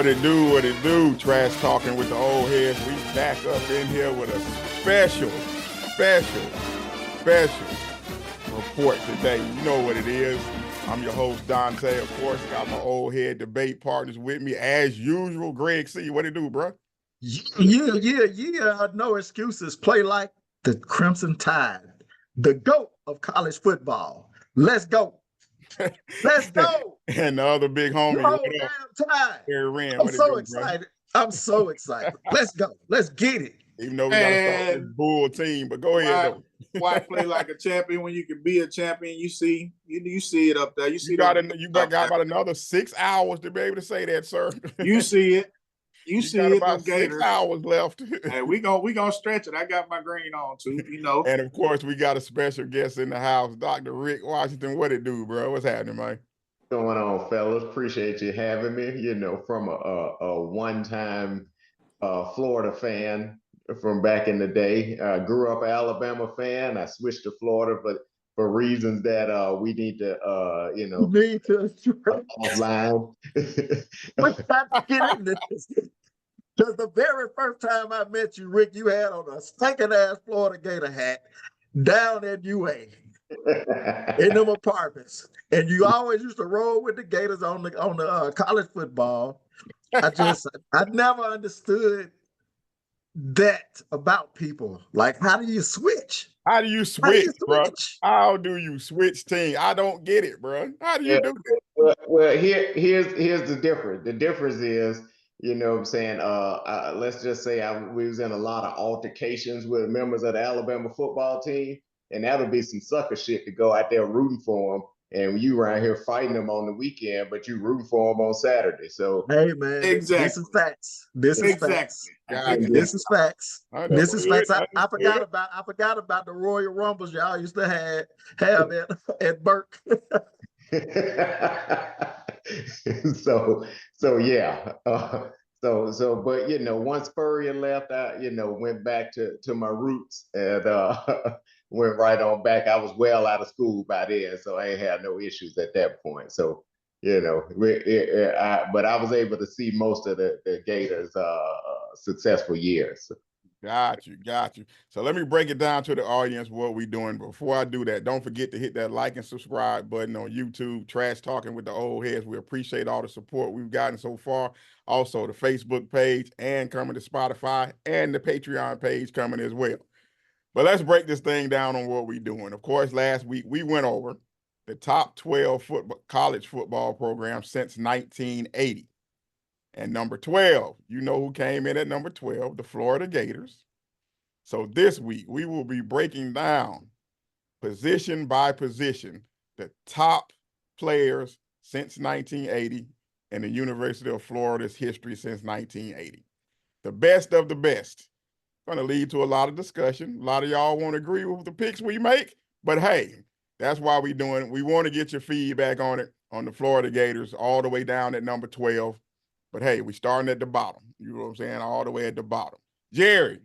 What it do, what it do, trash talking with the old heads. We back up in here with a special report today. You know what it is. I'm your host, Dante. Of course, got my old head debate partners with me as usual. Greg C, what it do, bro? Yeah. No excuses. Play like the Crimson Tide, the GOAT of college football. Let's go. Let's go. And the other big homie, Roll damn Tide. Harry Wren, I'm what it so do, excited. I'm so excited. Let's go. Let's get it. Even though we got to start with this bull team, but go ahead, though. Why play like a champion when you can be a champion? You see it up there. You got about another 6 hours to be able to say that, sir. You see it. You see got it. About 6 hours left. Hey, we gonna stretch it. I got my green on too, you know. And of course, we got a special guest in the house, Dr. Rick Washington. What it do, bro? What's happening, man? Going on, fellas? Appreciate you having me. You know, from a one-time Florida fan from back in the day. Grew up an Alabama fan. I switched to Florida, but for reasons that we need to, offline. We got to get into this. Because the very first time I met you, Rick, you had on a stinking ass Florida Gator hat down at UA in them apartments, and you always used to roll with the Gators on the college football. I never understood that about people. Like, how do you switch? How do you switch, bro? How do you switch team? I don't get it, bro. How do you do it? Well, here's the difference. The difference is, you know what I'm saying, let's just say we was in a lot of altercations with members of the Alabama football team, and that would be some sucker shit to go out there rooting for them, and you around here fighting them on the weekend, but you rooting for them on Saturday. So hey, man, exactly. This is facts. This is facts. This is facts. This is facts. I forgot about the Royal Rumbles y'all used to have at Burke. So yeah. But you know, once Spurrier left, I went back to my roots and went right on back. I was well out of school by then, so I ain't had no issues at that point. So but I was able to see most of the Gators' successful years. Got you. So let me break it down to the audience what we're doing. Before I do that, don't forget to hit that like and subscribe button on YouTube, Trash Talking with the Old Heads. We appreciate all the support we've gotten so far. Also, the Facebook page and coming to Spotify and the Patreon page coming as well. But let's break this thing down on what we're doing. Of course, last week we went over the top 12 college football programs since 1980. And number 12, you know who came in at number 12, the Florida Gators. So this week, we will be breaking down position by position the top players since 1980 in the University of Florida's history since 1980. The best of the best. Going to lead to a lot of discussion. A lot of y'all won't agree with the picks we make, but hey, that's why we're doing it. We want to get your feedback on it, on the Florida Gators, all the way down at number 12. But hey, we starting at the bottom. You know what I'm saying? All the way at the bottom. Jerry,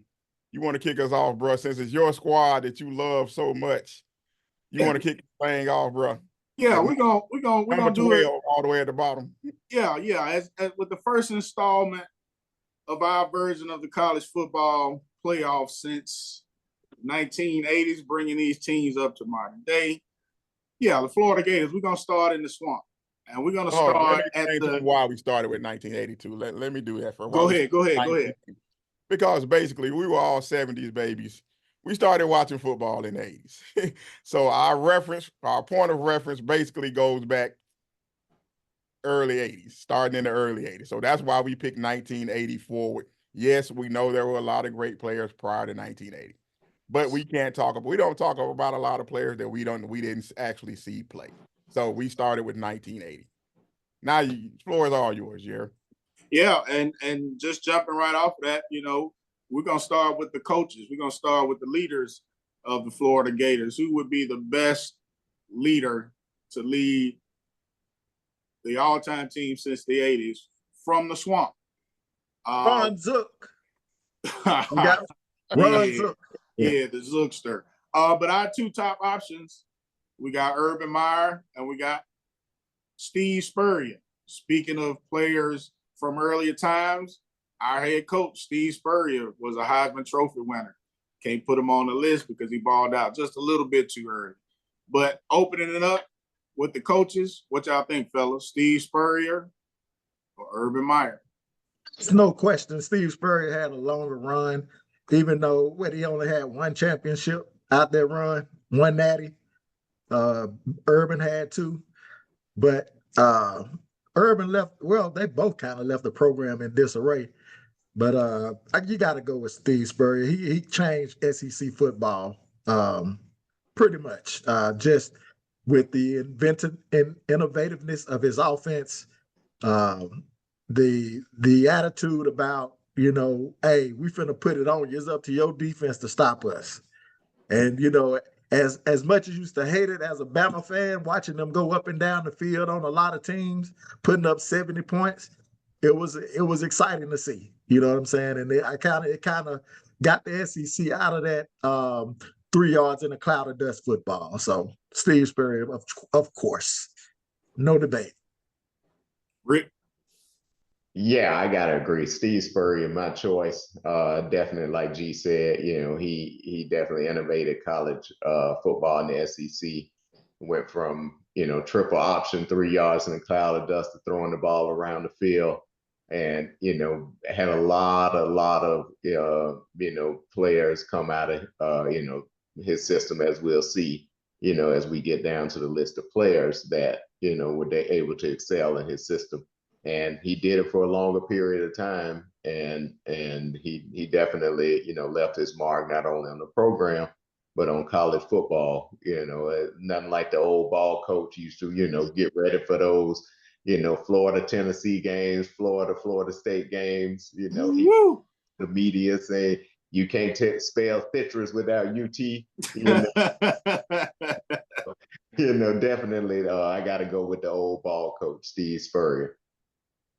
you want to kick us off, bro? Since it's your squad that you love so much, you want to kick the thing off, bro? Yeah, we're gonna do it all the way at the bottom. Yeah. As with the first installment of our version of the college football playoff since 1980s, bringing these teams up to modern day. Yeah, the Florida Gators. We're gonna start in the Swamp. And we're going to start at why we started with 1982. Let me do that for a while. Go ahead. Because basically, we were all 70s babies. We started watching football in the 80s. So our point of reference basically goes back early 80s, starting in the early 80s. So that's why we picked 1980 forward. Yes, we know there were a lot of great players prior to 1980. But we don't talk about a lot of players that we didn't actually see play. So we started with 1980. Now, floor is all yours, Jerry. Yeah, and just jumping right off of that, we're going to start with the coaches. We're going to start with the leaders of the Florida Gators. Who would be the best leader to lead the all-time team since the 80s from the Swamp? Ron Zook. Ron Zook. Yeah, the Zookster. But our two top options, we got Urban Meyer and we got Steve Spurrier. Speaking of players from earlier times, our head coach, Steve Spurrier, was a Heisman Trophy winner. Can't put him on the list because he balled out just a little bit too early. But opening it up with the coaches, what y'all think, fellas? Steve Spurrier or Urban Meyer? It's no question. Steve Spurrier had a longer run, even though he only had one championship out that run, one natty. Urban had two, but Urban left. Well, they both kind of left the program in disarray. But you got to go with Steve Spurrier. He changed SEC football pretty much, just with the innovativeness of his offense, the attitude about, hey, we finna put it on you. It's up to your defense to stop us. And as much as you used to hate it as a Bama fan, watching them go up and down the field on a lot of teams, putting up 70 points, it was exciting to see. You know what I'm saying? And it kind of got the SEC out of that 3 yards in a cloud of dust football. So Steve Spurrier, of course, no debate. Rick? Yeah, I gotta agree. Steve Spurrier, my choice. Definitely, like G said, he definitely innovated college football in the SEC. Went from triple option, 3 yards in a cloud of dust to throwing the ball around the field, and had a lot of players come out of his system, as we'll see. As we get down to the list of players that were they able to excel in his system. And he did it for a longer period of time, and he definitely left his mark not only on the program but on college football. Nothing like the old ball coach used to get ready for those Florida Tennessee games, Florida State games. The media say you can't spell citrus without UT. Definitely. I got to go with the old ball coach, Steve Spurrier.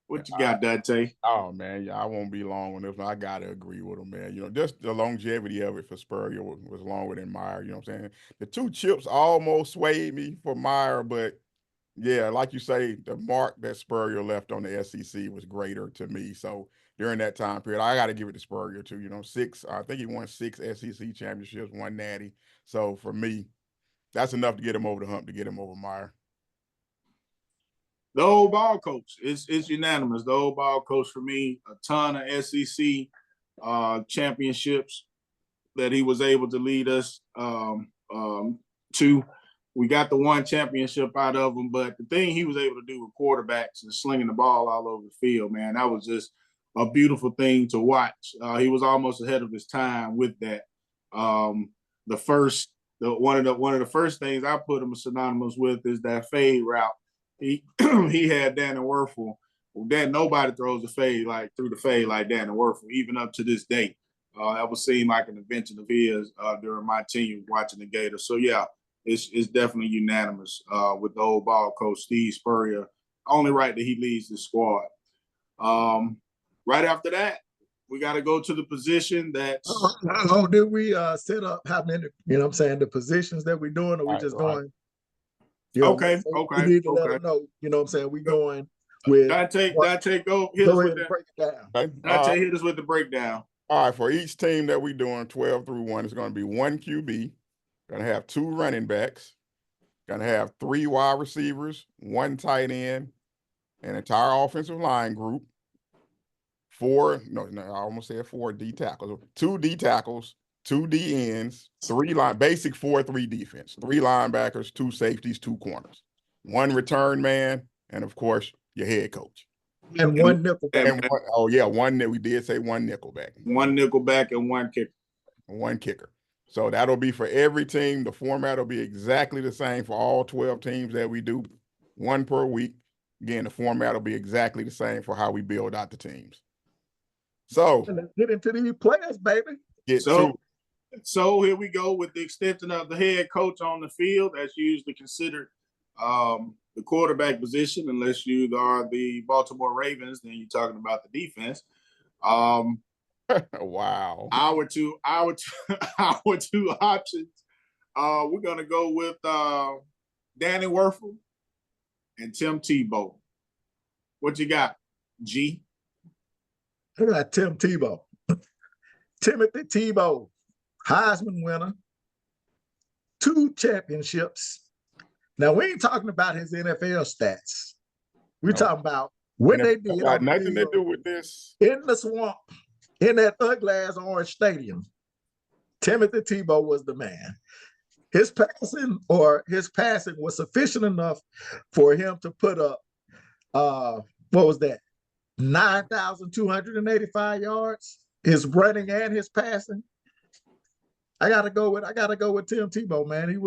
What you got, Dante? Oh man, yeah, I won't be long on this one. I gotta agree with him, man. Just the longevity of it for Spurrier was longer than Meyer. You know what I'm saying? The two chips almost swayed me for Meyer, but yeah, like you say, the mark that Spurrier left on the SEC was greater to me. So during that time period, I got to give it to Spurrier too. I think he won 6 SEC championships, 1 natty. So for me, that's enough to get him over the hump to get him over Meyer. The old ball coach, it's unanimous. The old ball coach for me, a ton of SEC championships that he was able to lead us to. We got the one championship out of him, but the thing he was able to do with quarterbacks and slinging the ball all over the field, man, that was just a beautiful thing to watch. He was almost ahead of his time with that. One of the first things I put him synonymous with is that fade route. He had Dan and Werfel. Nobody throws a fade through the fade like Dan and Werfel, even up to this day. That would seem like an invention of his during my tenure watching the Gator. So yeah, it's definitely unanimous with the old ball coach Steve Spurrier. Only right that he leads the squad. Right after that, we got to go to the position that's. Did we set up how many? The positions that we're doing, or we just going? Okay. We need to let them know. We going with Dante. Go hit us with the breakdown. Dante, hit us with the breakdown. All right, for each team that we're doing 12 through 1, it's going to be 1 QB. Going to have 2 running backs. Going to have 3 wide receivers, 1 tight end, an entire offensive line group. 4 D tackles. 2 D tackles, 2 D ends, 3 basic 4-3 defense. 3 linebackers, 2 safeties, 2 corners, 1 return man, and of course your head coach. And 1 nickel back. We did say 1 nickel back. 1 nickel back and 1 kicker. 1 kicker. So that'll be for every team. The format will be exactly the same for all 12 teams that we do, 1 per week. Again, the format will be exactly the same for how we build out the teams. So let's get into these players, baby. So here we go with the extension of the head coach on the field. That's usually considered the quarterback position, unless you are the Baltimore Ravens, then you're talking about the defense. Wow. Our two options. We're gonna go with Danny Werfel and Tim Tebow. What you got, G? I got Tim Tebow. Timothy Tebow, Heisman winner, 2 championships. Now, we ain't talking about his NFL stats. We're talking about what they did got on the nothing to field do with this. in the swamp, in that ugly ass orange stadium. Timothy Tebow was the man. His passing was sufficient enough for him to put up what was that? 9,285 yards. His running and his passing. I gotta go with Tim Tebow, man. He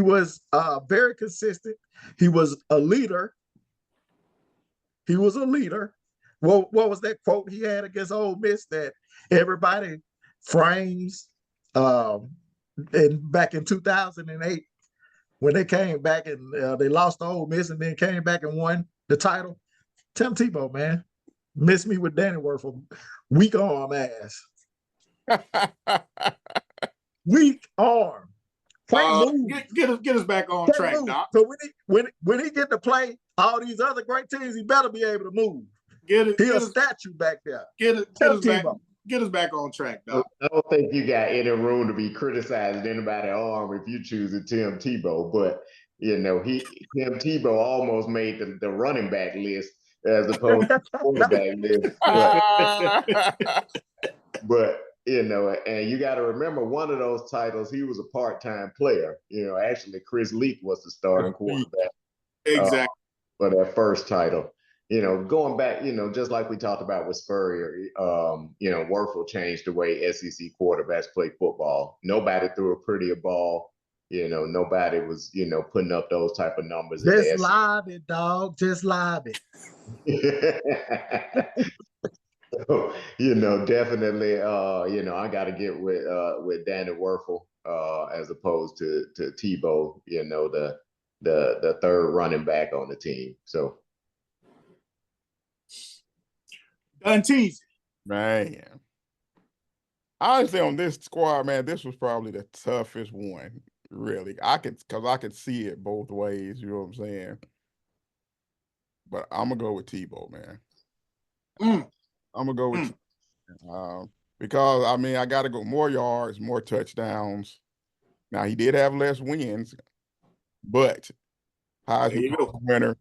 was very consistent. He was a leader. What was that quote he had against Ole Miss that everybody frames back in 2008 when they came back and they lost to Ole Miss and then came back and won the title? Tim Tebow, man. Miss me with Danny Werfel. Weak arm ass. Weak arm. Can't move. Get us back on track, move. Doc. So when he get to play all these other great teams, he better be able to move. He's a statue back there. Get us back on track, Doc. I don't think you got any room to be criticizing anybody's arm if you choose a Tim Tebow, but Tim Tebow almost made the running back list as opposed to the quarterback list. But and you got to remember, one of those titles, he was a part-time player. Actually, Chris Leak was the starting quarterback. Exactly. For that first title. Going back, just like we talked about with Spurrier, Werfel changed the way SEC quarterbacks play football. Nobody threw a prettier ball. Nobody was, putting up those type of numbers. Just live it, dog. Just live it. So, definitely, I got to get with Danny Werfel as opposed to Tebow, the third running back on the team. So. Done teasing. Man. Honestly, on this squad, man, this was probably the toughest one, really. Because I could see it both ways, you know what I'm saying? But I'm going to go with Tebow, man. I'm going to go with because, I got to go more yards, more touchdowns. Now, he did have less wins, but Heisman winner,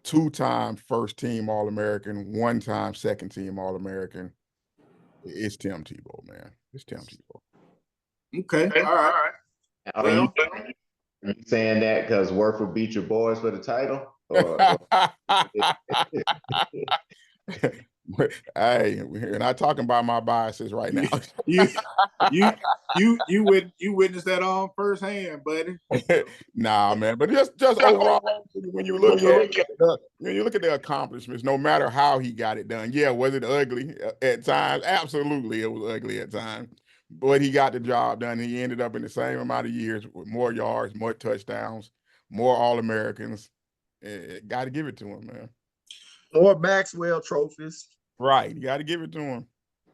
2-time first-team All-American, 1-time second-team All-American. It's Tim Tebow, man. It's Tim Tebow. Okay. All right. Are you saying that because Werfel beat your boys for the title? Hey, we're not talking about my biases right now. You witnessed that on firsthand, buddy. Nah, man. But just overall, when you look at the accomplishments, no matter how he got it done, yeah, was it ugly at times? Absolutely, it was ugly at times. But he got the job done. He ended up in the same amount of years with more yards, more touchdowns, more All-Americans. Got to give it to him, man. Or Maxwell trophies. Right. You got to give it to him.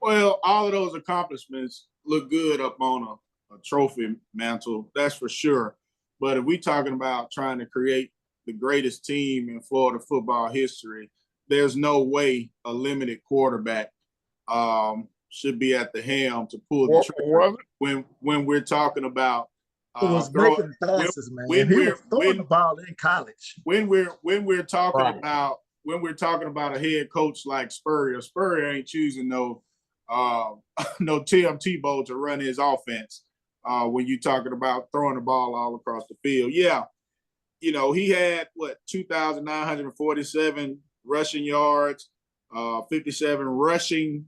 Well, all of those accomplishments look good up on a trophy mantle, that's for sure. But if we're talking about trying to create the greatest team in Florida football history, there's no way a limited quarterback should be at the helm to pull the trigger when we're talking about making passes, man. He was throwing the ball in college. When we're talking about a head coach like Spurrier ain't choosing no Tim Tebow to run his offense. When you're talking about throwing the ball all across the field, yeah, he had 2,947 rushing yards, 57 rushing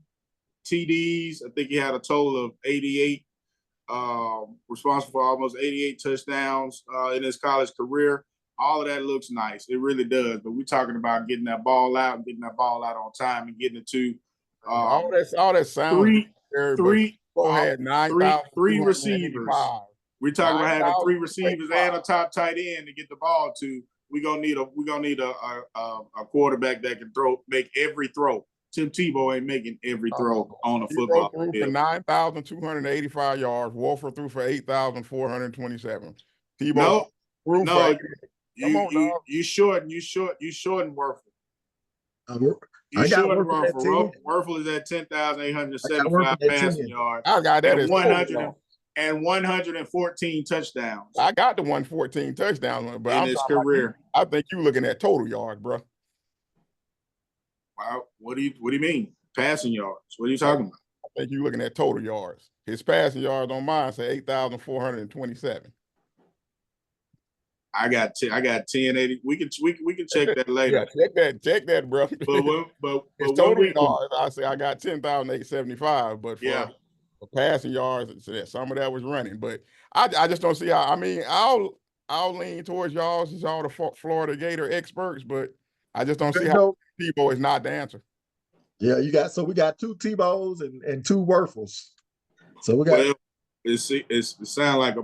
TDs. I think he had a total of 88. Responsible for almost 88 touchdowns in his college career. All of that looks nice. It really does. But we're talking about getting that ball out and getting that ball out on time and getting it to all that sounds three receivers. We're talking about having 3 receivers and a top tight end to get the ball to. We're gonna need a quarterback that can make every throw. Tim Tebow ain't making every throw on a football field. For 9,285 yards. Wolfer threw for 8,427. Tebow you shorten Werfel. You I got short of Werfel at 10. Werfel is at I got 10,875 Werfel at passing 10. yards I got that and as 100 and 114 touchdowns I got the 114 touchdowns, but in his career. I think you looking at total yards, bro. Wow, what do you mean? Passing yards. What are you talking about? I think you looking at total yards. His passing yards on mine say 8,427. I got 1080. We can check that later. Yeah, check that, bro. But His total yards, I say I got 10,875, but for passing yards, some of that was running. But I just don't see how. I mean, I'll lean towards y'all since y'all the Florida Gator experts, but I just don't see how Tebow is not the answer. Yeah, we got 2 Tebows and 2 Werfels. So we got. Well, it sound like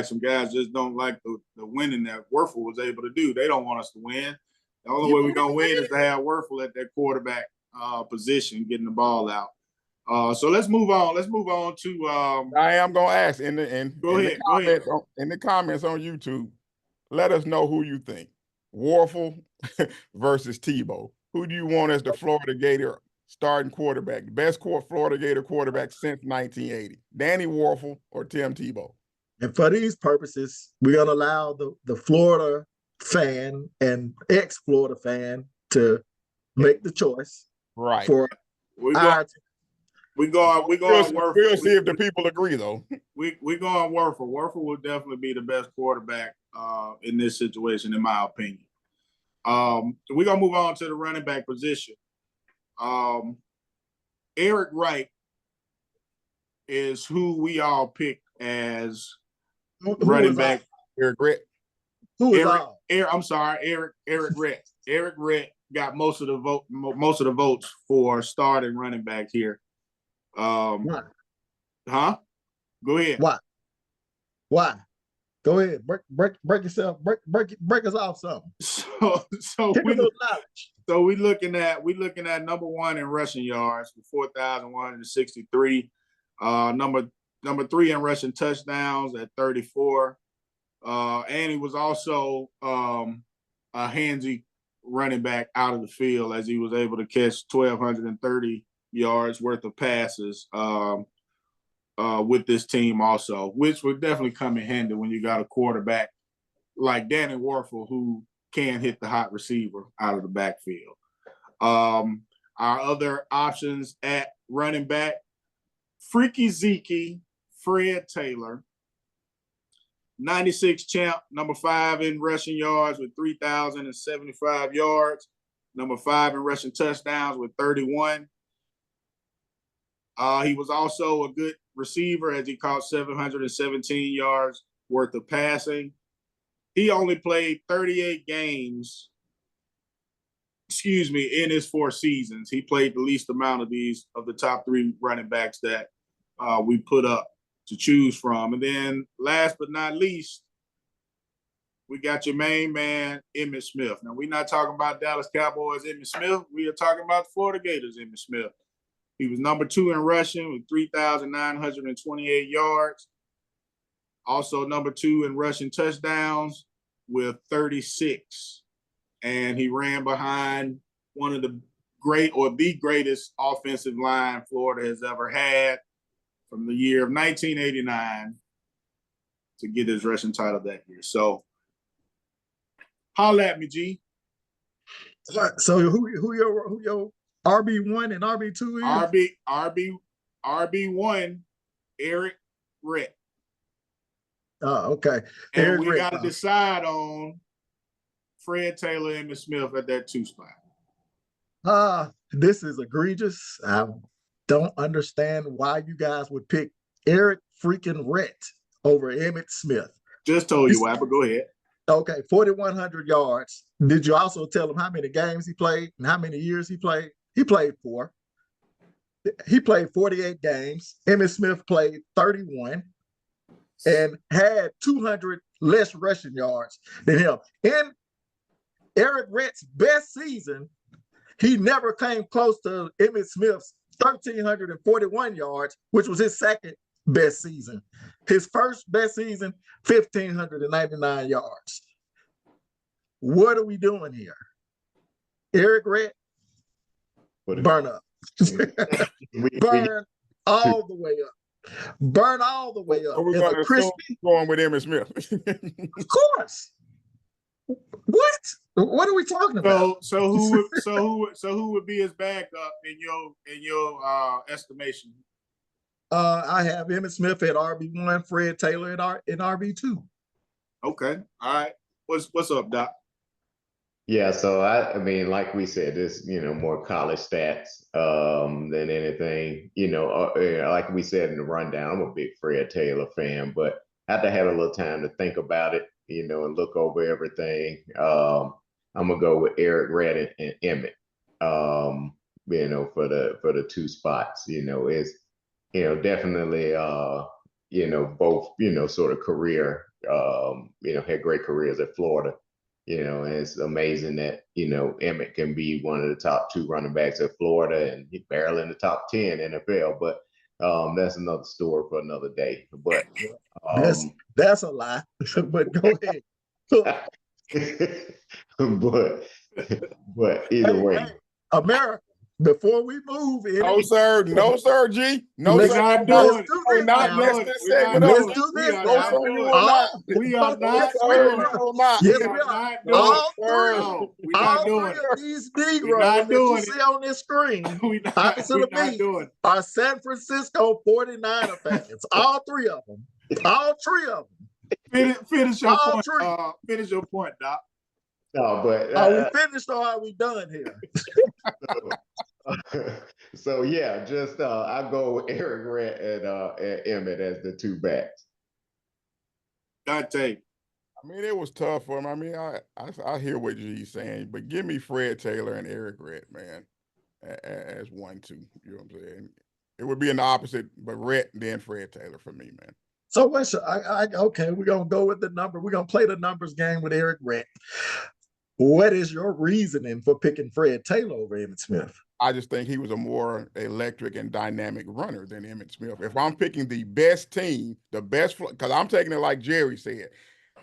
some guys just don't like the winning that Werfel was able to do. They don't want us to win. The only way we're gonna win is to have Werfel at that quarterback position, getting the ball out. So let's move on. Let's move on to. I am gonna ask in the comments on YouTube. Let us know who you think, Werfel versus Tebow. Who do you want as the Florida Gator starting quarterback, the best Florida Gator quarterback since 1980? Danny Werfel or Tim Tebow? And for these purposes, we're gonna allow the Florida fan and ex-Florida fan to make the choice. Right. For we go Werfel. We'll see if the people agree though. We go on Werfel. Werfel will definitely be the best quarterback in this situation, in my opinion. We're gonna move on to the running back position. Eric Wright is who we all picked as running back. Eric Wright. Eric Wright. Eric Wright got most of the votes for starting running back here. Why? Huh? Go ahead. Why? Go ahead. Break yourself. Break us off something. So we looking at number 1 in rushing yards with 4,163. Number 3 in rushing touchdowns at 34. And he was also a handsy running back out of the field, as he was able to catch 1,230 yards worth of passes with this team also, which would definitely come in handy when you got a quarterback like Danny Werfel who can hit the hot receiver out of the backfield. Our other options at running back, Freaky Zeke, Fred Taylor, 96 champ, number 5 in rushing yards with 3,075 yards, number 5 in rushing touchdowns with 31. He was also a good receiver as he caught 717 yards worth of passing. He only played 38 games, in his 4 seasons. He played the least amount of the top 3 running backs that we put up to choose from. And then last but not least, we got your main man, Emmit Smith. Now, we're not talking about Dallas Cowboys Emmit Smith. We are talking about the Florida Gators Emmit Smith. He was number 2 in rushing with 3,928 yards. Also number 2 in rushing touchdowns with 36. And he ran behind one of the greatest offensive line Florida has ever had from the year of 1989 to get his rushing title that year. So holla at me, G. So who your RB1 and RB2 is? RB1, Eric Wright. Oh, okay. And Eric we got to decide on Fred Taylor and Emmit Smith at that 2 spot. This is egregious. I don't understand why you guys would pick Eric freaking Wright over Emmit Smith. Just told you why, but go ahead. Okay, 4,100 yards. Did you also tell him how many games he played and how many years he played? He played 4. He played 48 games. Emmit Smith played 31 and had 200 less rushing yards than him. In Eric Wright's best season, he never came close to Emmit Smith's 1,341 yards, which was his second best season. His first best season, 1,599 yards. What are we doing here? Eric Wright Burn up. Burn all the way up. Burn all the way up. Are we It's going a to crispy. going with Emmitt Smith? Of course. What? What are we talking about? So who would be his backup in your estimation? I have Emmitt Smith at RB1, Fred Taylor in RB2. Okay, all right. What's up, Doc? Yeah, so I mean, like we said, it's more college stats than anything. Like we said in the rundown, I'm a big Fred Taylor fan, but I had to have a little time to think about it, and look over everything. I'm gonna go with Eric Redd and Emmett, for the two spots. It's definitely both sort of career, had great careers at Florida. And it's amazing that, Emmett can be one of the top 2 running backs at Florida and he's barely in the top 10 NFL, but that's another story for another day. But that's a lie. But go ahead. but either way. Hey, America, before we move in, No, sir. No, sir, G. No, let's, sir. let's No, do we're this not. now. Let's do this. No, sir, you will not. We are not Yes, doing we it. are. not. Yes, We we are are. not doing All it. three. No, we're All not three doing of it. these We're Negroes not that you doing see it. on this screen, We're opposite of not me, doing it. are San Francisco 49er fans. All 3 of them. All 3 of them. Finish your All point. 3. Finish your point, Doc. No, but Are we finished or are we done here? so yeah, just I go with Eric Redd and Emmett as the 2 backs. Dante. I mean, it was tough for him. I mean, I hear what G's saying, but give me Fred Taylor and Eric Redd, man, as 1-2. You know what I'm saying? It would be in the opposite, but Redd then Fred Taylor for me, man. So what's okay, we're gonna go with the number. We're gonna play the numbers game with Eric Redd. What is your reasoning for picking Fred Taylor over Emmitt Smith? I just think he was a more electric and dynamic runner than Emmitt Smith. If I'm picking the best team, the best, because I'm taking it like Jerry said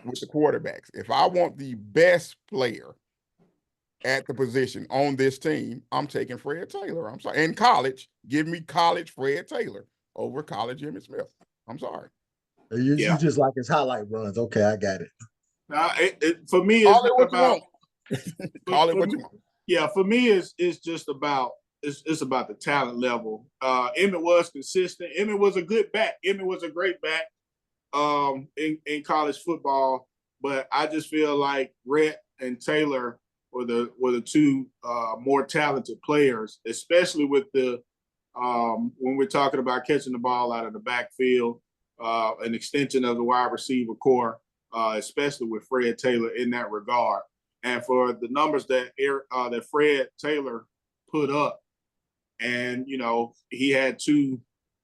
with the quarterbacks. If I want the best player at the position on this team, I'm taking Fred Taylor. I'm sorry. In college, give me college Fred Taylor over college Emmitt Smith. I'm sorry. You just like his highlight runs. Okay, I got it. Now, for me, it's not about. Call it what you want. Yeah, for me, it's just about it's about the talent level. Emmett was consistent. Emmett was a good back. Emmett was a great back in college football. But I just feel like Rhett and Taylor were the 2 more talented players, especially with the when we're talking about catching the ball out of the backfield, an extension of the wide receiver core, especially with Fred Taylor in that regard. And for the numbers that Fred Taylor put up, and he had 2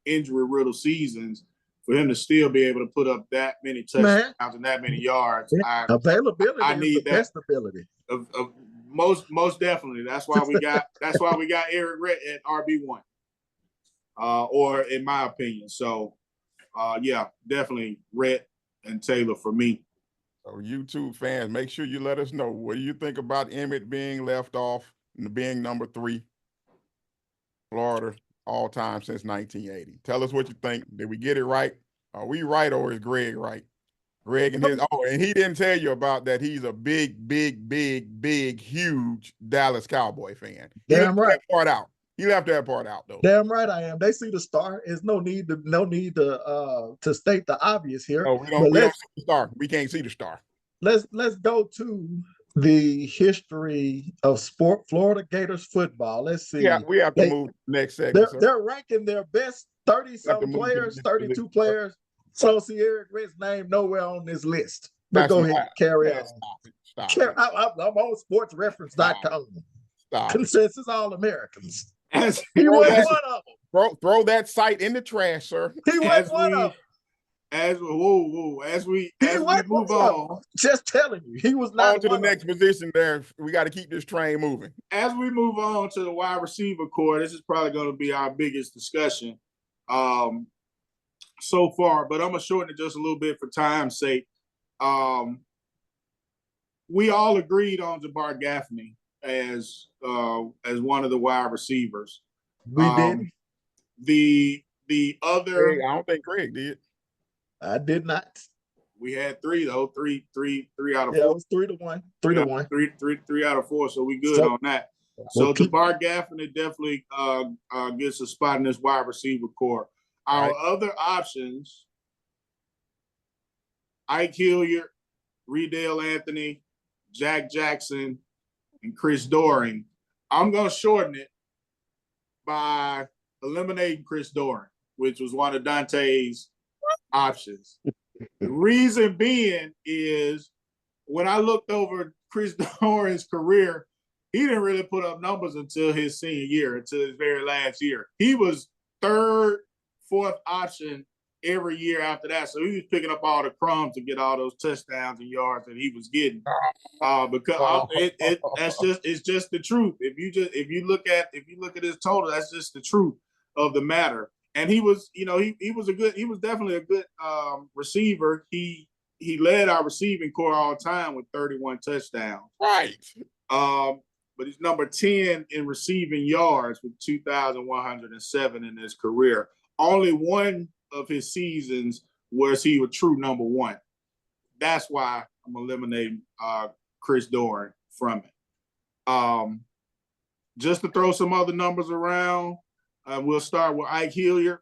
injury-riddled seasons, for him to still be able to put up that many touchdowns and that many yards, availability I need is the best ability. Most definitely. That's why we got Eric Redd at RB1, or in my opinion. So, yeah, definitely Redd and Taylor for me. So YouTube fans, make sure you let us know, what do you think about Emmett being left off and being number 3 Florida all time since 1980? Tell us what you think. Did we get it right? Are we right, or is Greg right? Greg and and he didn't tell you about that. He's a big, huge Dallas Cowboy fan. Damn right. That part out. He left that part out though. Damn right I am. They see the star. There's no need to state the obvious here. No, we don't see the star. We can't see the star. Let's go to the history of Florida Gators football. Let's see. Yeah, we have to move to the next segment. They're ranking their best 30-something players, 32 players. So see Eric Redd's name nowhere on this list. But go ahead, carry on. Stop. I'm on sportsreference.com. Stop. Consensus All-Americans. He was one of them. Throw that site in the trash, sir. He was one of them. As we move on, just telling you, he was not on to the next position. There, we got to keep this train moving. As we move on to the wide receiver core, this is probably going to be our biggest discussion so far. But I'm gonna shorten it just a little bit for time's sake. We all agreed on Jabbar Gaffney as one of the wide receivers. We did. The other, I don't think Craig did. I did not. we had three though, three out of Yeah, four. it was 3-1. 3-1. Three out of four. So we good So- on that. Well, So Jabbar Gaffney definitely gets a spot in this wide receiver core. Our other options: Ike Hilliard, Redale Anthony, Jack Jackson, and Chris Doering. I'm gonna shorten it by eliminating Chris Doering, which was one of Dante's options. The reason being is when I looked over Chris Doering's career, he didn't really put up numbers until his senior year, until his very last year. He was third, fourth option every year after that. So he was picking up all the crumbs to get all those touchdowns and yards that he was getting. Because it's just the truth. If you look at his total, that's just the truth of the matter. And he was definitely a good receiver. He led our receiving core all time with 31 touchdowns. Right. But he's number 10 in receiving yards with 2,107 in his career. Only one of his seasons was he a true number one. That's why I'm eliminating Chris Doering from it. Just to throw some other numbers around, we'll start with Ike Hilliard.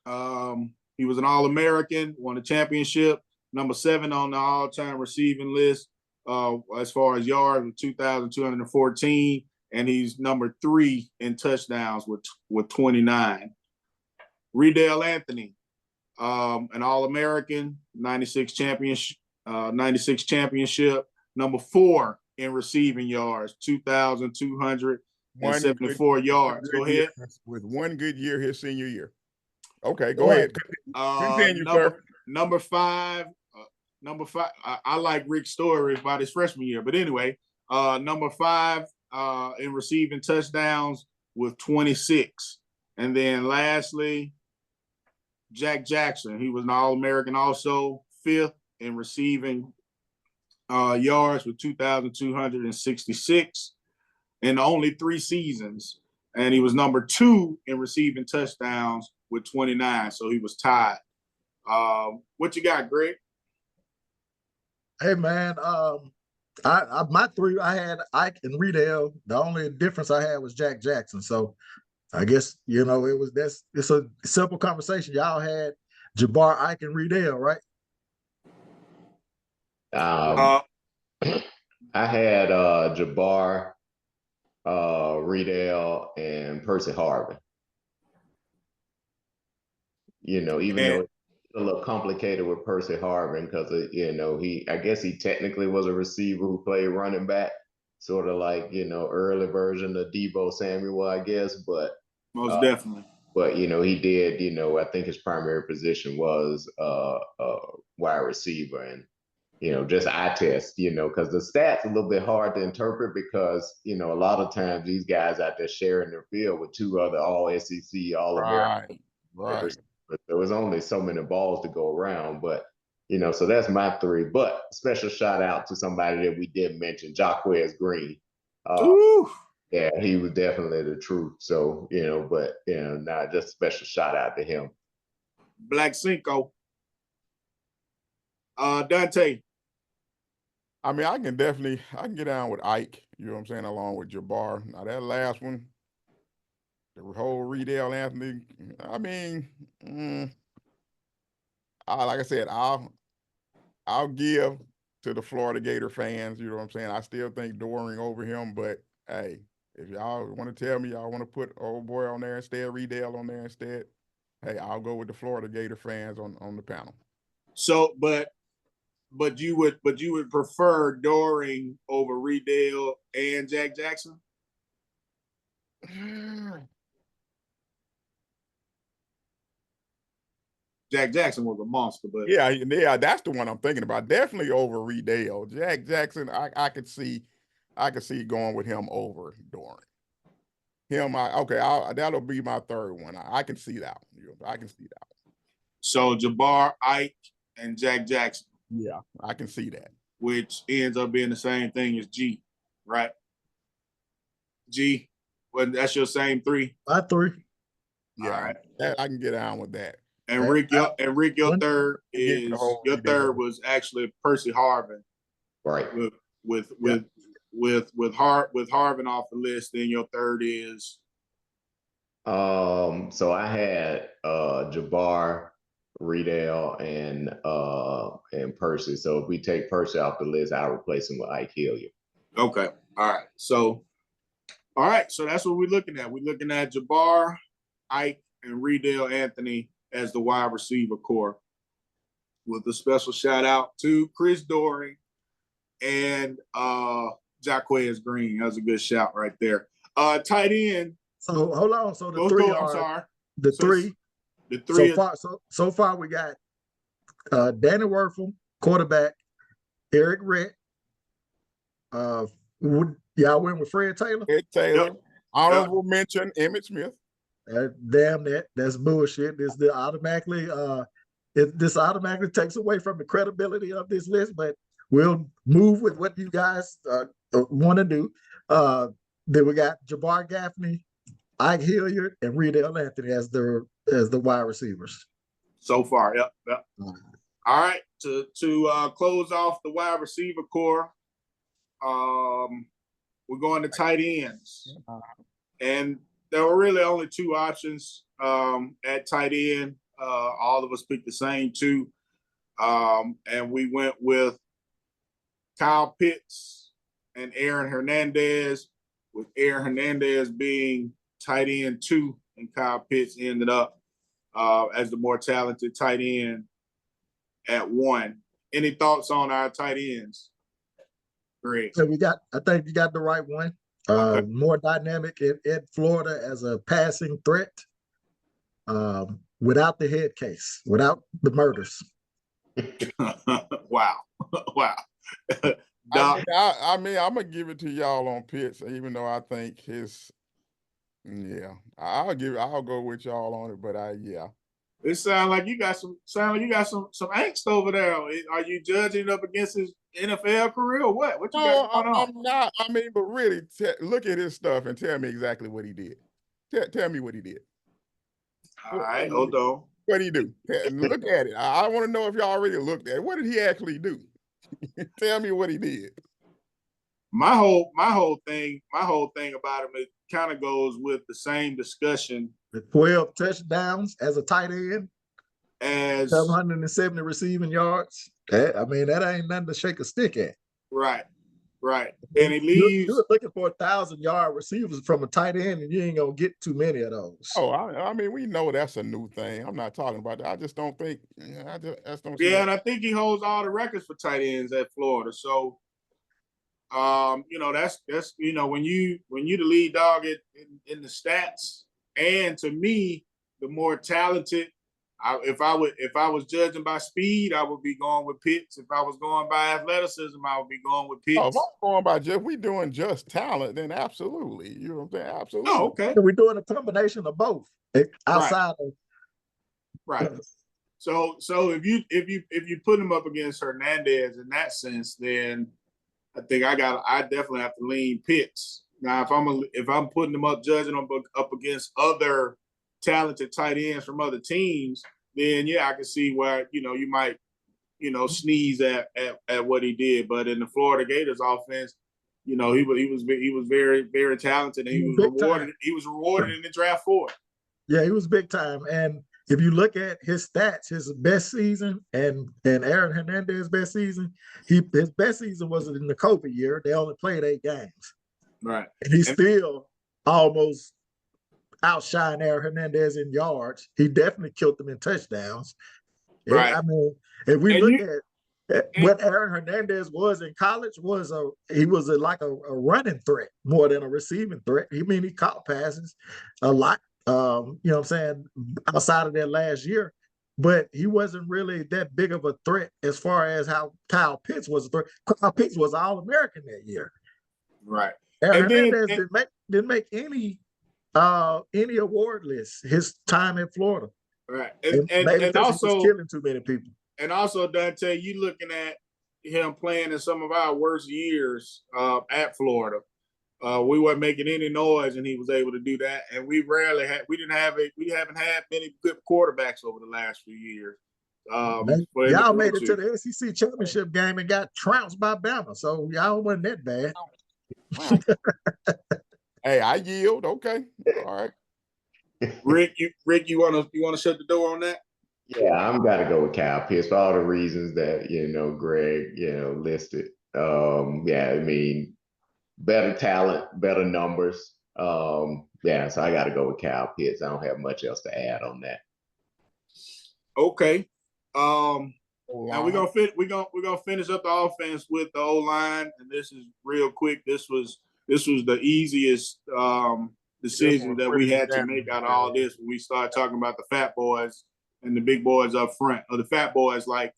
He was an All-American, won a championship, number 7 on the all-time receiving list as far as yards with 2,214, and he's number 3 in touchdowns with 29. Redale Anthony, an All-American, 96 championship, number 4 in receiving yards, 2,274 yards. Go ahead. With one good year his senior year. Okay, go ahead. Continue, sir. Number 5. I like Rick's story about his freshman year, but anyway, number 5 in receiving touchdowns with 26, and then lastly, Jack Jackson. He was an All-American, also 5th in receiving yards with 2,266 in only 3 seasons, and he was number 2 in receiving touchdowns with 29. So he was tied. What you got, Greg? Hey man, my 3, I had Ike and Redale. The only difference I had was Jack Jackson. So I guess it's a simple conversation. Y'all had Jabbar, Ike, and Redale, right? I had Jabbar, Redale, and Percy Harvin. Even though it's a little complicated with Percy Harvin because I guess he technically was a receiver who played running back, sort of like early version of Tebow Samuel, I guess. But most definitely. But he did. I think his primary position was wide receiver, and just eye test. Because the stats a little bit hard to interpret because a lot of times these guys out there sharing their field with 2 other All SEC, All American. Right. But there was only so many balls to go around. But so that's my 3. But special shout out to somebody that we did mention, Jaquez Green. Yeah, he was definitely the truth. So, but not just special shout out to him. Black Cinco. Dante. I mean, I can get down with Ike, you know what I'm saying, along with Jabbar. Now that last one, the whole Redale Anthony, I mean, like I said, I'll give to the Florida Gator fans, you know what I'm saying? I still think Doering over him, but hey, if y'all want to tell me y'all want to put old boy on there instead, Redale on there instead, hey, I'll go with the Florida Gator fans on the panel. So, but you would prefer Doering over Redale and Jack Jackson? Jack Jackson was a monster, but yeah, that's the one I'm thinking about. Definitely over Redale. Jack Jackson, I could see going with him over Doering. That'll be my 3rd one. I can see that one. I can see that one. So Jabbar, Ike, and Jack Jackson. Yeah, I can see that. Which ends up being the same thing as G, right? G, well, that's your same 3. My 3. Yeah, All right. I can get down with that. And Rick, your third Give me the is whole your idea. third was actually Percy Harvin. Right. With Harvin off the list, then your third is So I had Jabbar, Riedel, and Percy. So if we take Percy off the list, I'll replace him with Ike Hilliard. okay. All right. So that's what we're looking at. We're looking at Jabbar, Ike, and Riedel Anthony as the wide receiver core. With a special shout out to Chris Doring and Jaquez Green. That was a good shout right there. Tight end. So hold on. So the Let's 3 go. are I'm sorry. the So 3. The 3 So far we got Danny Werfel, quarterback, Eric Rett. Y'all went with Fred Taylor? Ed Taylor, Yep. honorable mention, Emmett Smith. Damn, that's bullshit. This automatically takes away from the credibility of this list, but we'll move with what you guys want to do. Then we got Jabbar Gaffney, Ike Hilliard, and Riedel Anthony as the wide receivers. So far, yep. All right, to close off the wide receiver core, we're going to tight ends, and there were really only 2 options at tight end. All of us picked the same 2, and we went with Kyle Pitts and Aaron Hernandez, with Aaron Hernandez being tight end 2, and Kyle Pitts ended up as the more talented tight end at 1. Any thoughts on our tight ends, Greg? So I think you got the right one. Okay. More dynamic in Florida as a passing threat, without the head case, without the murders. Wow. I mean, I'm gonna give it to y'all on Pitts, even though I think I'll go with y'all on it, but It sounds like you got some angst over there. Are you judging up against his NFL career or what? What you got going on? I'm not. I mean, but really, look at his stuff and tell me exactly what he did. Tell me what he did. All right, hold on. What did he do? Look at it. I want to know if y'all already looked at it. What did he actually do? Tell me what he did. My whole thing about him, it kind of goes with the same discussion. The 12 touchdowns as a tight end, as 770 receiving yards. I mean, that ain't nothing to shake a stick at. Right. And he leaves. You're looking for 1,000-yard receivers from a tight end, and you ain't gonna get too many of those. Oh, I mean, we know that's a new thing. I'm not talking about that. I just don't think. I just don't. Yeah, and I think he holds all the records for tight ends at Florida. So, that's when you the lead dog in the stats, and to me, the more talented. If I was judging by speed, I would be going with Pitts. If I was going by athleticism, I would be going with Pitts. Oh, if I'm going by we doing just talent, then absolutely. You know what I'm saying? Absolutely. Oh, okay. We're doing a combination of both outside of right. So if you put him up against Hernandez in that sense, then I think I definitely have to lean Pitts. Now, if I'm putting them up, judging them up against other talented tight ends from other teams, then I can see where you might sneeze at what he did. But in the Florida Gators offense, he was very, very talented, and he was rewarded. He was rewarded in the draft for it. Yeah, he was big time. And if you look at his stats, his best season and Aaron Hernandez's best season, his best season was in the COVID year. They only played 8 games. Right. And he still almost outshine Aaron Hernandez in yards. He definitely killed them in touchdowns. Right. I mean, if we look at what Aaron Hernandez was in college, he was like a running threat more than a receiving threat. He caught passes a lot. You know what I'm saying, outside of that last year, but he wasn't really that big of a threat as far as how Kyle Pitts was a threat. Kyle Pitts was All-American that year. Right. Aaron Hernandez didn't make any award list his time in Florida. Right. And also he was killing too many people. And also, Dante, you looking at him playing in some of our worst years at Florida. We weren't making any noise, and he was able to do that. And we haven't had many good quarterbacks over the last few years. Y'all made it to the SEC championship game and got trounced by Bama, so y'all wasn't that bad. Hey, I yield. Okay, all right. Rick, you wanna shut the door on that? Yeah, I'm gotta go with Kyle Pitts for all the reasons that Greg listed. Yeah, I mean, better talent, better numbers. Yeah, so I gotta go with Kyle Pitts. I don't have much else to add on that. Okay. Now we're gonna finish up the offense with the O-line, and this is real quick. This was the easiest decision that we had to make out of all this when we started talking about the fat boys and the big boys up front, or the fat boys, like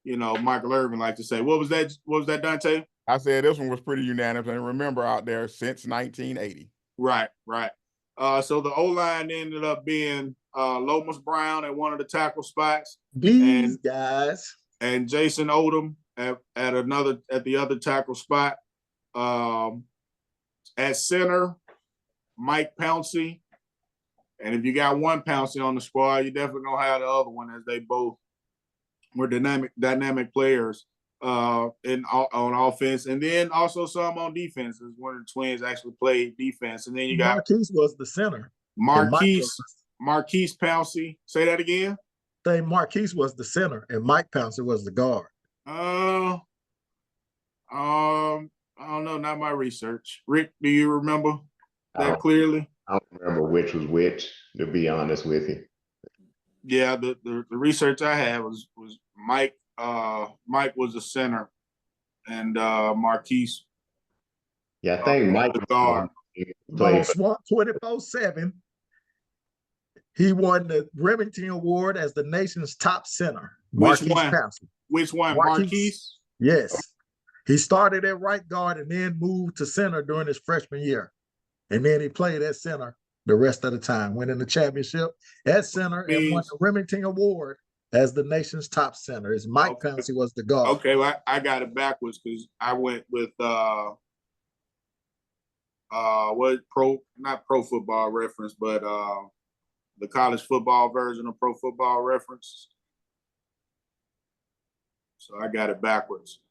Michael Irvin like to say. What was that, Dante? I said this one was pretty unanimous, and remember, out there since 1980. Right. So the O-line ended up being Lomas Brown at one of the tackle spots. These guys. And Jason Odom at the other tackle spot. At center, Mike Pouncey. And if you got one Pouncey on the squad, you definitely gonna have the other one, as they both were dynamic players on offense, and then also some on defense, as one of the twins actually played defense. And then you got Marquise was the center. Marquise Pouncey. Say that again. Marquise was the center and Mike Pouncey was the guard. I don't know, not my research. Rick, do you remember that clearly? I don't remember which was which, to be honest with you. Yeah, the research I had was Mike. Mike was the center, and Marquise. Yeah, I think Mike was the guard. On Swaamp 24/7. He won the Remington Award as the nation's top center. Which one? Marquise? Yes. He started at right guard and then moved to center during his freshman year. And then he played at center the rest of the time, winning the championship at center and won the Remington Award as the nation's top center. As Mike Pouncey was the guard. Okay, well, I got it backwards because I went with not Pro Football Reference, but the college football version of Pro Football Reference. So I got it backwards.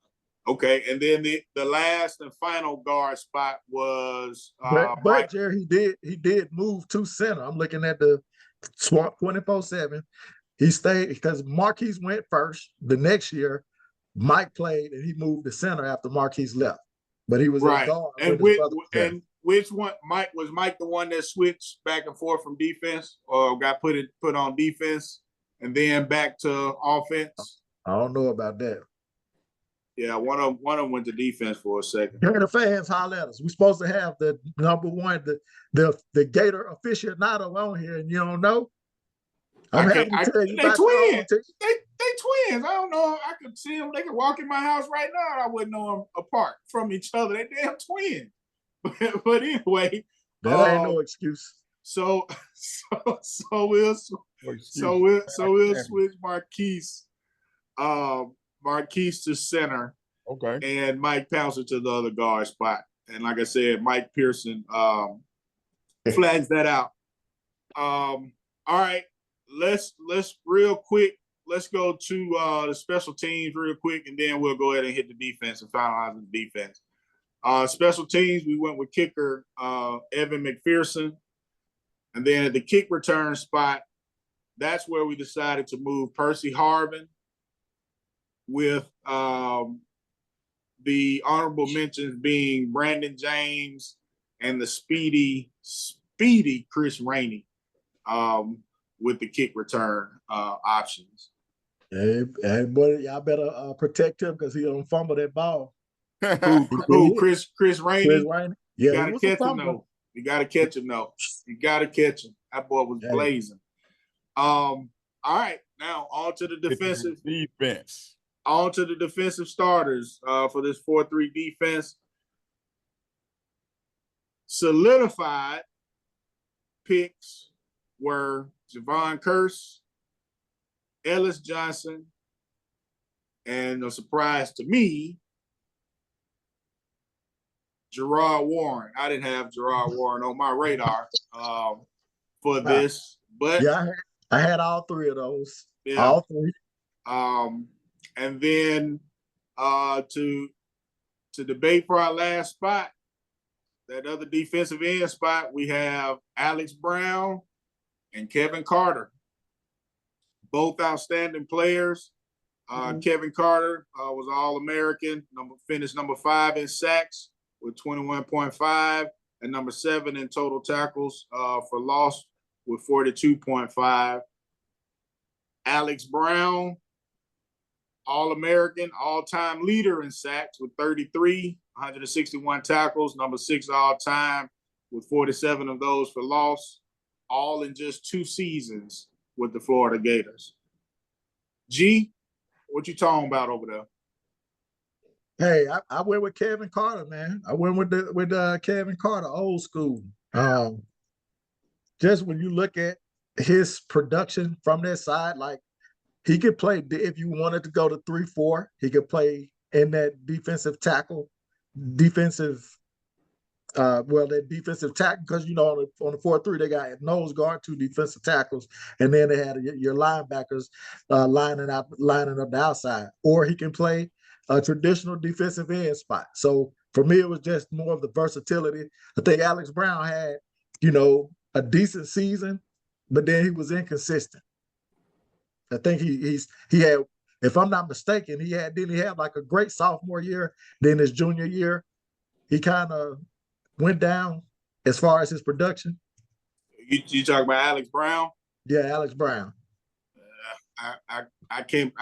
Okay, and then the last and final guard spot was but Jerry, he did move to center. I'm looking at the Swaamp 24/7. He stayed because Marquise went first. The next year, Mike played and he moved to center after Marquise left. But he was a guard. And which one, Mike, was Mike the one that switched back and forth from defense, or got put on defense and then back to offense? I don't know about that. Yeah, one of them went to defense for a second. Gator fans, holler at us. We're supposed to have the number one, the Gator aficionado on here, and you don't know. I'm happy to tell you about twins. They twins. I don't know. I could see them. They could walk in my house right now, and I wouldn't know them apart from each other. They damn twins. But anyway, that ain't no excuse. So we'll switch Marquise. Marquise to center, okay, and Mike Pouncey to the other guard spot. And like I said, Mike Pearson flags that out. All right, let's real quick. Let's go to the special teams real quick, and then we'll go ahead and hit the defense and finalize the defense. Special teams, we went with kicker Evan McPherson, and then at the kick return spot, that's where we decided to move Percy Harvin, with the honorable mentions being Brandon James and the speedy Chris Rainey with the kick return options. Hey, boy, y'all better protect him because he don't fumble that ball. Who? Chris Rainey? Chris Rainey? Yeah, you gotta catch him though. You gotta catch him though. You gotta catch him. That boy was blazing. All right, now on to the defensive defense. On to the defensive starters for this 4-3 defense. Solidified picks were Javon Curse, Ellis Johnson, and a surprise to me, Gerard Warren. I didn't have Gerard Warren on my radar for this, but yeah, I had all three of those. yeah. All three. And then to debate for our last spot, that other defensive end spot, we have Alex Brown and Kevin Carter. Both outstanding players. Kevin Carter was All-American, finished number 5 in sacks with 21.5, and number 7 in total tackles for loss with 42.5. Alex Brown, All-American, all-time leader in sacks with 33, 161 tackles, number 6 all-time with 47 of those for loss, all in just 2 seasons with the Florida Gators. G, what you talking about over there? Hey, I went with Kevin Carter, man. I went with Kevin Carter, old school. Just when you look at his production from that side, like he could play, if you wanted to go to 3-4, he could play in that defensive tackle, that defensive tackle, because on the 4-3 they got nose guard, 2 defensive tackles, and then they had your linebackers lining up the outside. Or he can play a traditional defensive end spot. So for me, it was just more of the versatility. I think Alex Brown had, a decent season, but then he was inconsistent. I think he had, if I'm not mistaken, didn't he have like a great sophomore year? Then his junior year, he kind of went down as far as his production. You talk about Alex Brown? Yeah, Alex Brown. I can't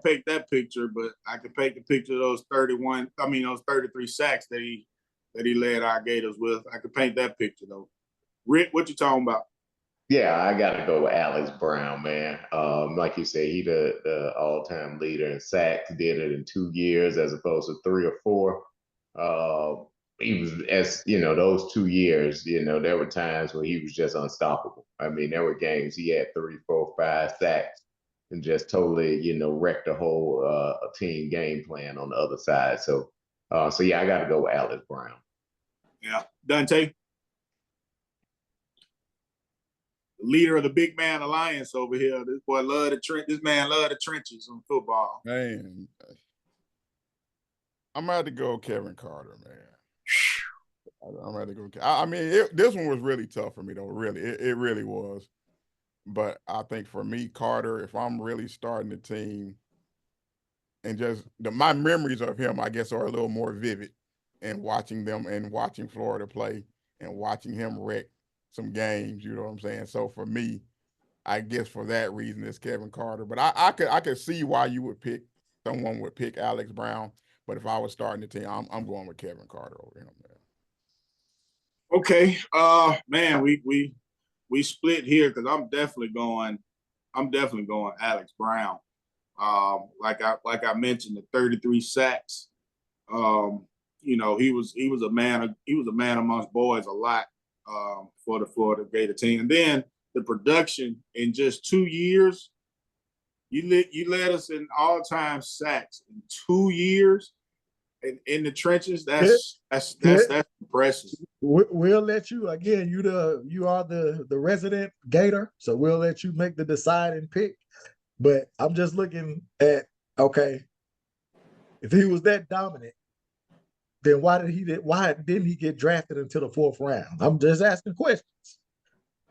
paint that picture, but I can paint the picture of those 33 sacks that he led our Gators with. I could paint that picture though. Rick, what you talking about? Yeah, I got to go with Alex Brown, man. Like you said, he the all-time leader in sacks. Did it in 2 years as opposed to 3 or 4. He was, as those 2 years, there were times when he was just unstoppable. I mean, there were games he had 3, 4, 5 sacks and just totally, wrecked the whole team game plan on the other side. So yeah, I got to go with Alex Brown. Yeah, Dante. Leader of the Big Man Alliance over here. This boy love this man love the trenches on football. Man, I'm gonna have to go Kevin Carter, man. I'm gonna have to go. I mean, this one was really tough for me, though. Really, it really was. But I think for me, Carter, if I'm really starting the team, and just my memories of him, I guess, are a little more vivid, and watching them and watching Florida play and watching him wreck some games, you know what I'm saying? So for me, I guess for that reason, it's Kevin Carter. But I could see why someone would pick Alex Brown. But if I was starting the team, I'm going with Kevin Carter over him, man. Okay, man, we split here because I'm definitely going Alex Brown. Like I mentioned, the 33 sacks. He was a man amongst boys a lot. For the Florida Gator team. And then the production in just 2 years, you led us in all-time sacks in 2 years in the trenches. That's impressive. We'll let you, again, you are the resident Gator, so we'll let you make the deciding pick. But I'm just looking at, okay, if he was that dominant, then why didn't he get drafted into the 4th round? I'm just asking questions.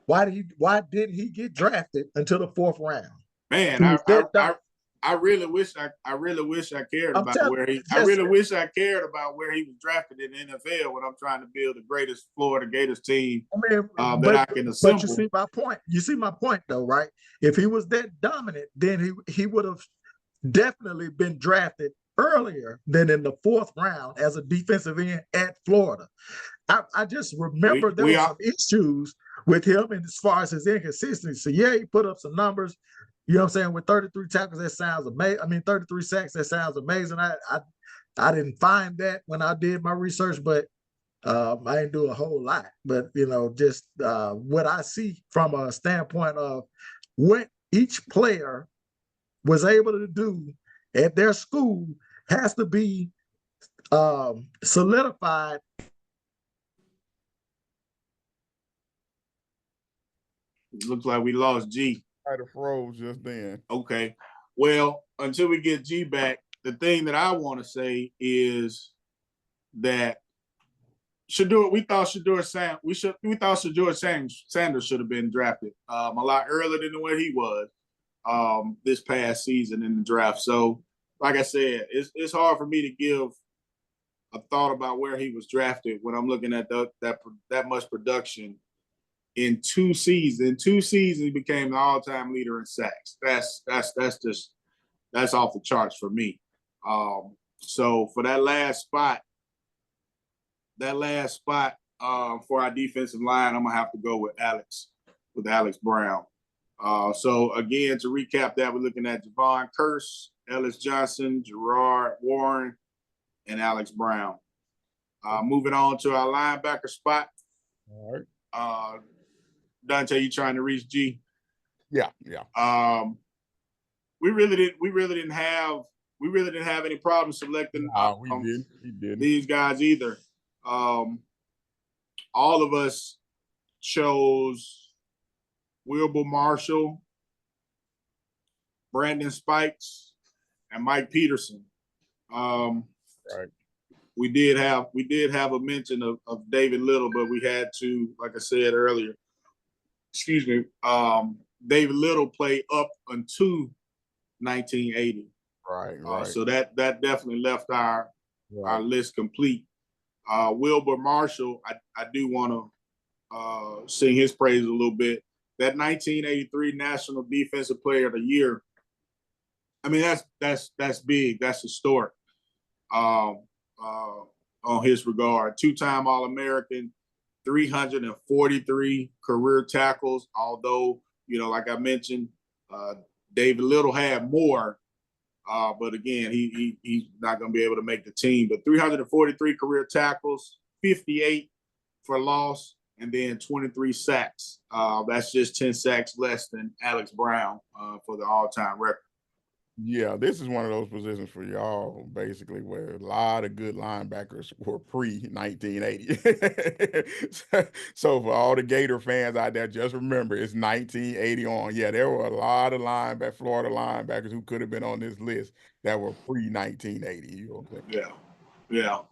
Why didn't he get drafted until the 4th round? Man, I really wish I cared about where he was drafted in the NFL when I'm trying to build the greatest Florida Gators team that I can assemble. But you see my point. You see my point though, right? If he was that dominant, then he would have definitely been drafted earlier than in the 4th round as a defensive end at Florida. I just remember there were some issues with him, and as far as his inconsistency, yeah, he put up some numbers. You know what I'm saying? With 33 tackles, that sounds amazing. I mean, 33 sacks, that sounds amazing. I didn't find that when I did my research, but I didn't do a whole lot. But just what I see from a standpoint of what each player was able to do at their school has to be solidified It looks like we lost G. Might have froze just then. Okay. Well, until we get G back, the thing that I want to say is that we thought Shedeur Sanders should have been drafted a lot earlier than where he was this past season in the draft. So, like I said, it's hard for me to give a thought about where he was drafted when I'm looking at that much production in 2 seasons. In 2 seasons, he became the all-time leader in sacks. That's off the charts for me. So for that last spot for our defensive line, I'm gonna have to go with Alex Brown. So again, to recap that, we're looking at Javon Curse, Ellis Johnson, Gerard Warren, and Alex Brown. Moving on to our linebacker spot. All right. Dante, you trying to reach G? Yeah. We really didn't have any problem selecting We didn't. these guys either. All of us chose Wilbur Marshall, Brandon Spikes, and Mike Peterson. Right. We did have a mention of David Little, but we had to, like I said earlier, David Little played up until 1980. Right. So that definitely left our list complete. Wilbur Marshall, I do want to sing his praise a little bit. That 1983 National Defensive Player of the Year. I mean, that's big. That's historic. On his regard, 2-time All-American, 343 career tackles. Although, like I mentioned, David Little had more, but again, he's not going to be able to make the team. But 343 career tackles, 58 for loss, and then 23 sacks. That's just 10 sacks less than Alex Brown for the all-time record. Yeah, this is one of those positions for y'all, basically, where a lot of good linebackers were pre-1980. So for all the Gator fans out there, just remember, it's 1980 on. Yeah, there were a lot of Florida linebackers who could have been on this list that were pre-1980. You know what I'm saying? Yeah.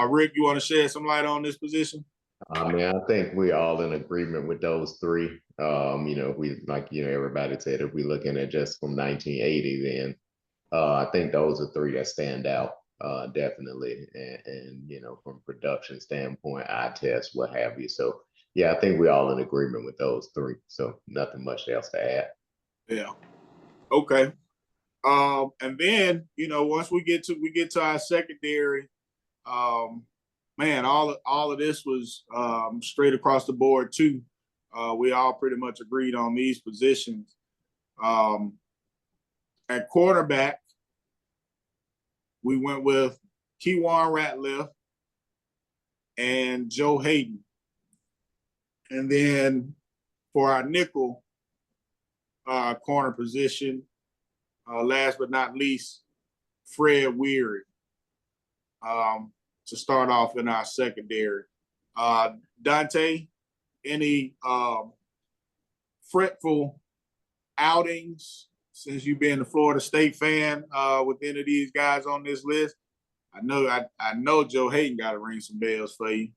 Rick, you want to shed some light on this position? I mean, I think we're all in agreement with those 3. Everybody said, if we're looking at just from 1980, then I think those are 3 that stand out definitely. And from production standpoint, eye test, what have you. So yeah, I think we're all in agreement with those 3. So nothing much else to add. Yeah. Okay. And then, once we get to our secondary, man, all of this was straight across the board too. We all pretty much agreed on these positions. At quarterback, we went with Keywan Ratliff and Joe Hayden. And then for our nickel corner position, last but not least, Fred Weary. To start off in our secondary. Dante, any fretful outings since you've been a Florida State fan with any of these guys on this list? I know Joe Hayden got to ring some bells for you.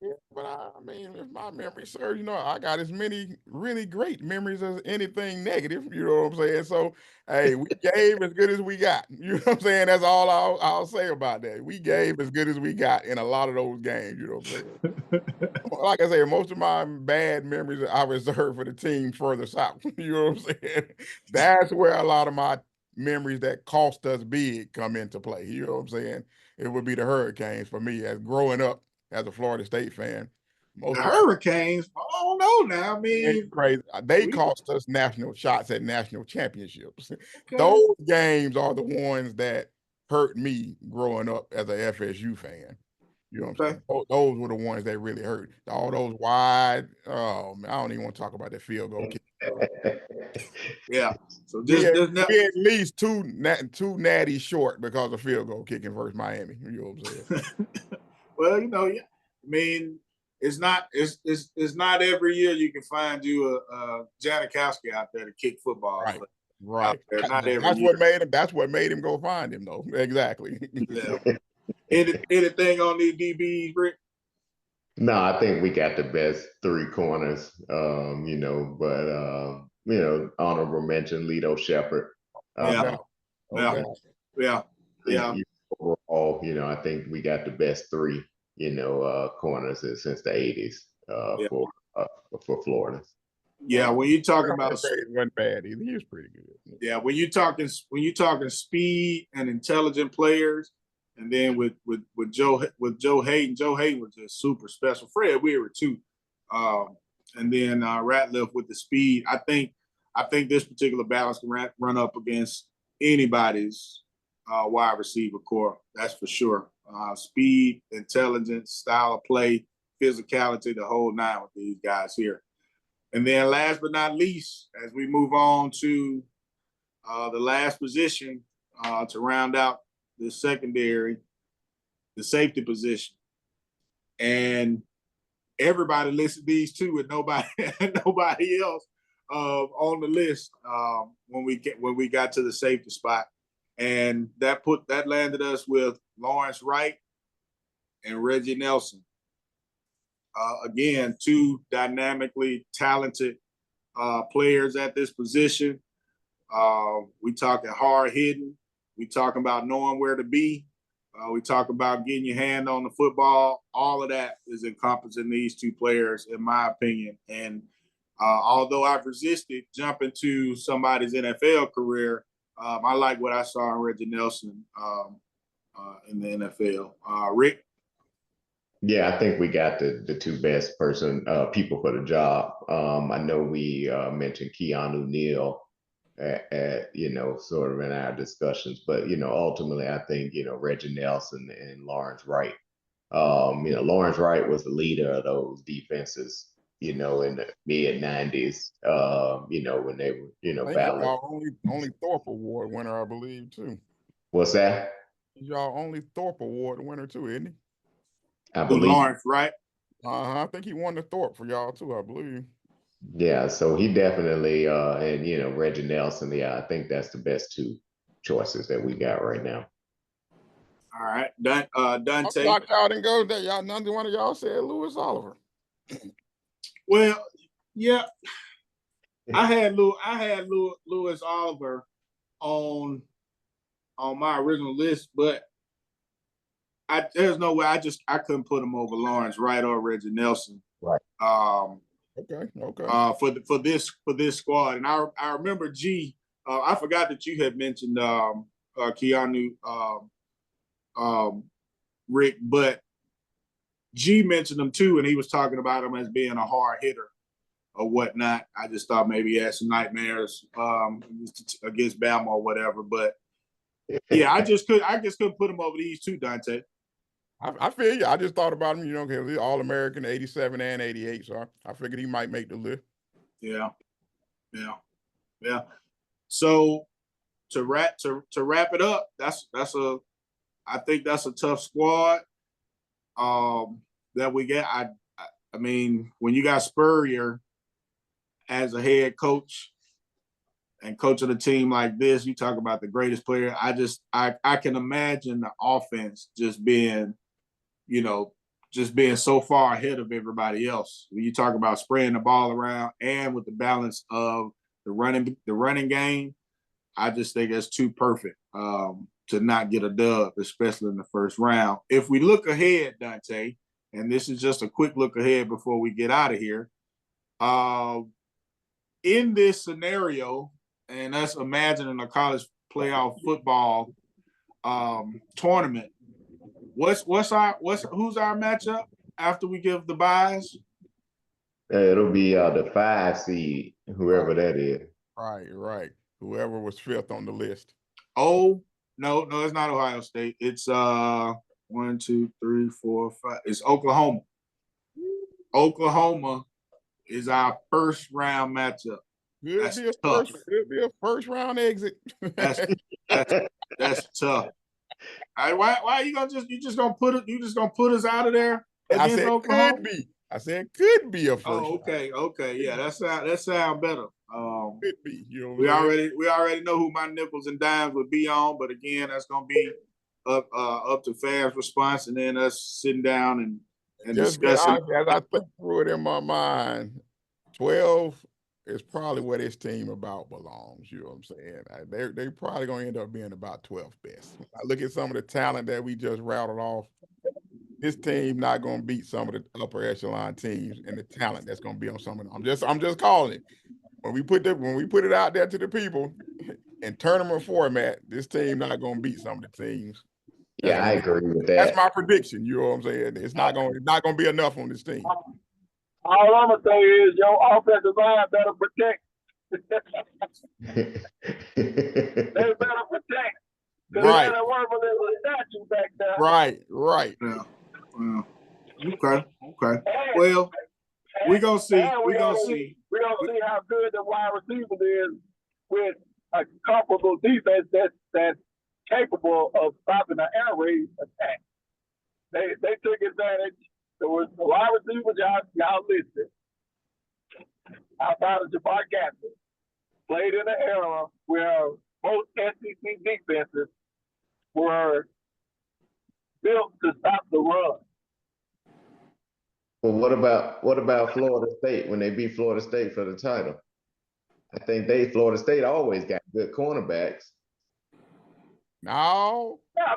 Yeah, but I mean, if my memory serves, I got as many really great memories as anything negative. You know what I'm saying? So, hey, we gave as good as we got. You know what I'm saying? That's all I'll say about that. We gave as good as we got in a lot of those games. You know what I'm saying? Like I say, most of my bad memories I reserve for the team further south. You know what I'm saying? That's where a lot of my memories that cost us big come into play. You know what I'm saying? It would be the Hurricanes for me as growing up as a Florida State fan. The Hurricanes? I don't know now. I mean, crazy. They cost us national shots at national championships. Okay. Those games are the ones that hurt me growing up as a FSU fan. You know what I'm saying? Those were the ones that really hurt. All those wide, I don't even want to talk about that field goal kick. Yeah. So we at least two natty short because of field goal kicking versus Miami. You know what I'm saying? Well, I mean, it's not every year you can find you a Janikowski out there to kick football. Right. Right. Not every That's year. what made him. That's what made him go find him, though. Exactly. Yeah. Anything on these DBs, Rick? No, I think we got the best three corners. Honorable mention Lito Shepherd. Yeah. Overall, I think we got the best three, corners since the 80s for Florida. Yeah, when you talking about wasn't bad either. He was pretty good. Yeah, when you talking speed and intelligent players, and then with Joe Hayden was just super special. Fred Weaver too, and then Ratliff with the speed. I think this particular balance can run up against anybody's wide receiver core. That's for sure. Speed, intelligence, style of play, physicality, the whole nine with these guys here. And then last but not least, as we move on to the last position to round out the secondary, the safety position. And everybody listed these two with nobody else on the list when we got to the safety spot. And that landed us with Lawrence Wright and Reggie Nelson. Again, two dynamically talented players at this position. We talking hard hitting. We talking about knowing where to be. We talk about getting your hand on the football. All of that is encompassing these two players, in my opinion. And although I've resisted jumping to somebody's NFL career, I like what I saw in Reggie Nelson in the NFL. Rick? Yeah, I think we got the two best people for the job. I know we mentioned Keanu Neal at sort of in our discussions, but ultimately I think Reggie Nelson and Lawrence Wright. Lawrence Wright was the leader of those defenses, in the mid '90s. When they were battling. Y'all only Thorpe Award winner, I believe, too. What's that? Y'all only Thorpe Award winner too, isn't he? I believe Lawrence, right? I think he won the Thorpe for y'all too, I believe. Yeah, so he definitely and Reggie Nelson. Yeah, I think that's the best two choices that we got right now. All right, Dante. Y'all didn't go there. Y'all, neither one of y'all said Louis Oliver. Well, yeah, I had Louis Oliver on my original list, but there's no way I couldn't put him over Lawrence Wright or Reggie Nelson. Right. Okay. For this squad, and I remember I forgot that you had mentioned Keanu, Rick, but G mentioned him too, and he was talking about him as being a hard hitter or whatnot. I just thought maybe he had some nightmares against Bama or whatever, but yeah, I just couldn't put him over these two, Dante. I feel you. I just thought about him, because he's All-American 87 and 88, so I figured he might make the list. Yeah. So to wrap it up, I think that's a tough squad that we get. I mean, when you got Spurrier as a head coach and coach of the team like this, you talk about the greatest player. I can imagine the offense just being so far ahead of everybody else. When you talk about spraying the ball around and with the balance of the running game, I just think that's too perfect to not get a dub, especially in the first round. If we look ahead, Dante, and this is just a quick look ahead before we get out of here, in this scenario, and that's imagining a college playoff football tournament, who's our matchup after we give the byes? It'll be the 5 seed, whoever that is. Right. Whoever was 5th on the list. Oh, no, it's not Ohio State. It's 1, 2, 3, 4, 5. It's Oklahoma. Oklahoma is our first round matchup. It'll be a first round exit. That's tough. All right, why are you just gonna put us out of there against Oklahoma? I said could be a first. Oh, okay, yeah, that sound better. Could be. You know, we already know who my nickels and dimes would be on, but again, that's gonna be up to fans' response, and then us sitting down and just discussing. as I think through it in my mind, 12 is probably where this team about belongs. You know what I'm saying? They probably gonna end up being about 12th best. I look at some of the talent that we just rattled off. This team not gonna beat some of the upper echelon teams and the talent that's gonna be on some of them. I'm just calling it. When we put it out there to the people in tournament format, this team not gonna beat some of the teams. Yeah, I agree with that. That's my prediction. You know what I'm saying? It's not gonna be enough on this team. All I'm gonna say is your offensive line better protect. They better protect. Right. Right. Yeah. Okay. Well, we gonna see. We gonna see how good the wide receiver is with a comparable defense that's capable of stopping an air raid attack. They took advantage. There was the wide receivers y'all listed outside of Jabbar Gator played in an era where most SEC defenses were built to stop the run. Well, what about Florida State when they beat Florida State for the title? I think Florida State always got good cornerbacks. No, Yeah,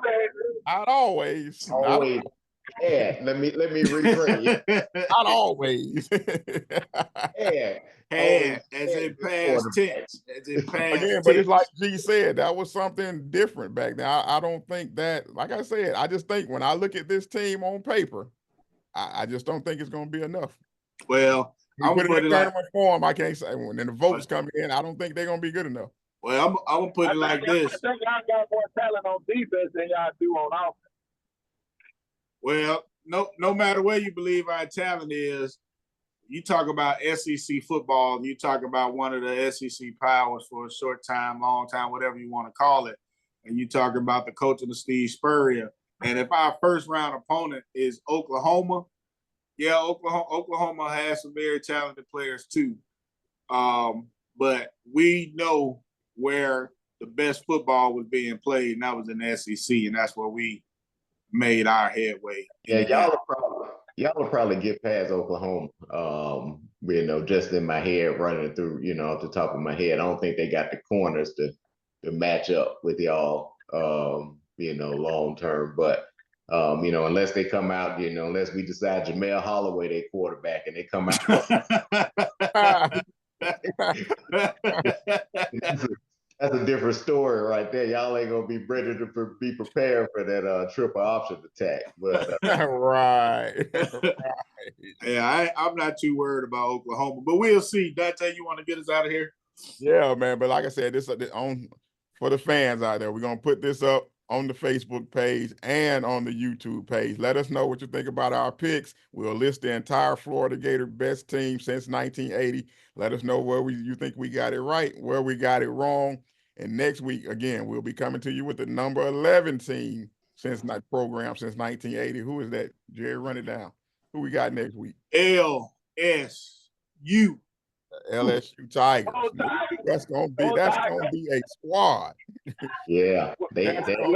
not always. Always. Yeah, let me rephrase. Not always. Yeah. As in past tense. Again, but it's like G said, that was something different back then. I don't think that, like I said, I just think when I look at this team on paper, I just don't think it's going to be enough. Well, I'm put it in tournament form. I can't say when the votes come in, I don't think they're going to be good enough. Well, I'm gonna put it like this. I think y'all got more talent on defense than y'all do on offense. Well, no matter where you believe our talent is, you talk about SEC football, you talk about one of the SEC powers for a short time, long time, whatever you want to call it, and you talk about the coach of the Steve Spurrier. And if our first round opponent is Oklahoma, yeah, Oklahoma has some very talented players too. But we know where the best football was being played, and that was in the SEC, and that's where we made our headway. Yeah, y'all will probably get past Oklahoma. Just in my head, running through, off the top of my head, I don't think they got the corners to match up with y'all, long term. But unless they come out, unless we decide Jamel Holloway their quarterback and they come out. That's a different story right there. Y'all ain't gonna be ready to be prepared for that triple option attack. But right. Yeah, I'm not too worried about Oklahoma, but we'll see. Dante, you want to get us out of here? Yeah, man. But like I said, this on for the fans out there. We're gonna put this up on the Facebook page and on the YouTube page. Let us know what you think about our picks. We'll list the entire Florida Gator best team since 1980. Let us know where you think we got it right, where we got it wrong. And next week, again, we'll be coming to you with the number 11 team program since 1980. Who is that? Jerry, run it down. Who we got next week? LSU. LSU Tigers. That's gonna be a squad. Yeah, they have a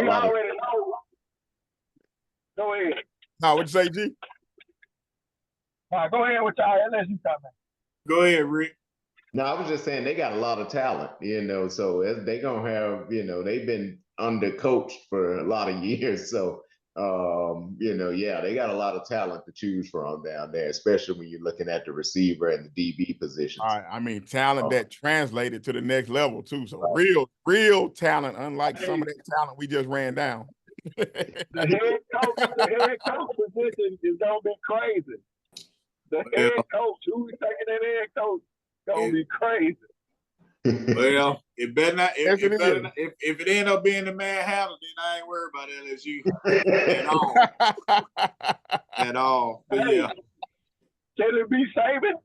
lot of. Go ahead. No, what'd you say, G? Go ahead with y'all LSU comment. Go ahead, Rick. No, I was just saying they got a lot of talent, so they gonna have, they've been undercoached for a lot of years. So, they got a lot of talent to choose from down there, especially when you're looking at the receiver and the DB positions. I mean, talent that translated to the next level too. So real talent, unlike some of that talent we just ran down. The head coach position is gonna be crazy. The head coach, who's taking that head coach, gonna be crazy. Well, it better not. If it end up being the Manhattan, then I ain't worried about LSU at all. But hey, can it be Saban?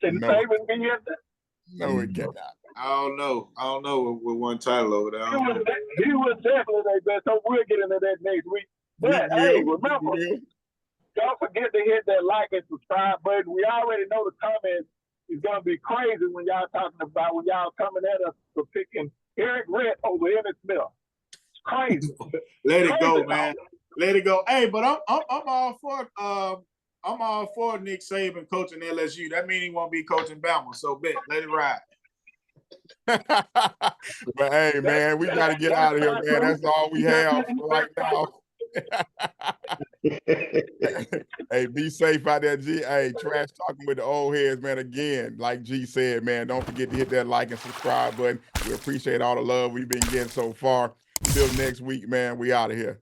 Can Saban be in there? No, it cannot. I don't know with one title over there. He was definitely their best. So we'll get into that next week. But hey, remember, Don't forget to hit that like and subscribe button. We already know the comments is going to be crazy when y'all talking about, when y'all coming at us for picking Eric Rett over Emmett Smith. It's crazy. Let it go, man. Let it go. Hey, but I'm all for Nick Saban coaching LSU. That means he won't be coaching Bama. So bet, let it ride. But hey, man, we got to get out of here, man. That's all we have for right now. Hey, be safe out there, G. Hey, trash talking with the old heads, man. Again, like G said, man, don't forget to hit that like and subscribe button. We appreciate all the love we've been getting so far. Till next week, man. We out of here.